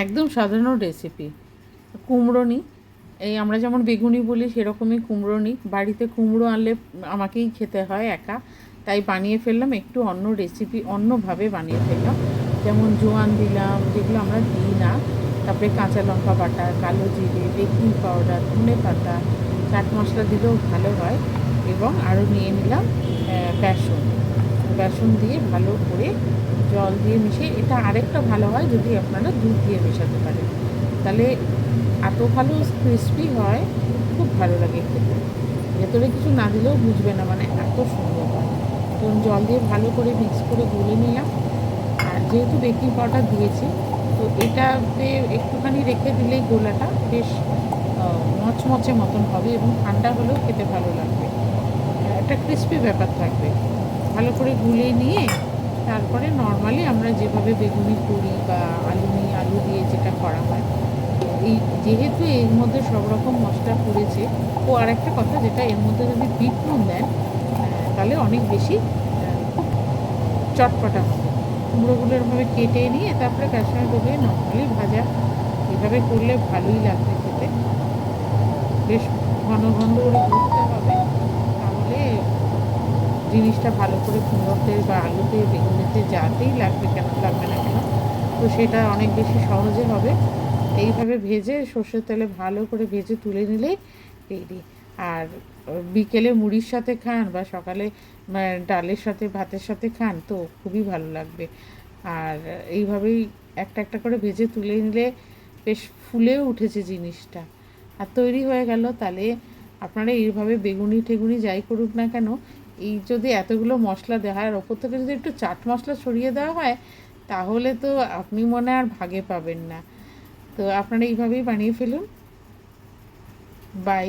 একদম সাধারণ রেসিপি। কুমড়ো নিই, এই আমরা যেমন বেগুনি বলি সেরকমই কুমড়ো নিই। বাড়িতে কুমড়ো আনলে আমাকেই খেতে হয় একা, তাই বানিয়ে ফেললাম একটু অন্য রেসিপি, অন্যভাবে বানিয়ে ফেললাম। যেমন জোয়ান দিলাম, যেগুলো আমরা দিই না। তারপরে কাঁচা লঙ্কা বাটা, কালো জিরে, বেকিং পাউডার, ধনে পাতা, চাট মশলা দিলেও ভালো হয়। এবং আরও নিয়ে নিলাম বেসন। বেসন দিয়ে ভালো করে জল দিয়ে মিশিয়ে, এটা আরেকটা ভালো হয় যদি আপনারা দুধ দিয়ে মেশাতে পারেন, তাহলে এত ভালো ক্রিস্পি হয়, খুব ভালো লাগে খেতে। ভেতরে কিছু না দিলেও বুঝবে না, মানে এত সুন্দর হয়। তো জল দিয়ে ভালো করে মিক্স করে গুলে নিলাম। আর যেহেতু বেকিং পাউডার দিয়েছি, তো এটাতে একটুখানি রেখে দিলেই গোলাটা বেশ মচমচে মতন হবে এবং ঠান্ডা হলেও খেতে ভালো লাগবে। একটা ক্রিস্পি ব্যাপার থাকবে। ভালো করে গুলে নিয়ে তারপরে নর্মালি আমরা যেভাবে বেগুনি করি বা আলু নিয়ে আলু দিয়ে যেটা করা হয়, এই যেহেতু এর মধ্যে সব রকম মশলা পড়েছে। ও আরেকটা কথা, যেটা এর মধ্যে যদি বিট নুন দেন তাহলে অনেক বেশি খুব চটপটা হবে। কুমড়োগুলো এরভাবে কেটে নিয়ে তারপরে বেসনে ডুবিয়ে নর্মালি ভাজা, এভাবে করলে ভালোই লাগবে খেতে। বেশ ঘন ঘন করে করতে হবে, তাহলে জিনিসটা ভালো করে কুমড়োতে বা আলুতে বেগুনিতে যাতেই লাগবে কেন, লাগবে না কেন, তো সেটা অনেক বেশি সহজে হবে। এইভাবে ভেজে সর্ষের তেলে ভালো করে ভেজে তুলে নিলেই রেডি। আর বিকেলে মুড়ির সাথে খান বা সকালে ডালের সাথে ভাতের সাথে খান, তো খুবই ভালো লাগবে। আর এইভাবেই একটা একটা করে ভেজে তুলে নিলে বেশ ফুলেও উঠেছে জিনিসটা, আর তৈরি হয়ে গেল। তাহলে আপনারা এইভাবে বেগুনি টেগুনি যাই করুক না কেন, এই যদি এতগুলো মশলা দেওয়া হয় আর ওপর থেকে যদি একটু চাট মশলা ছড়িয়ে দেওয়া হয়, তাহলে তো আপনি মনে আর ভাগে পাবেন না। তো আপনারা এইভাবেই বানিয়ে ফেলুন। বাই।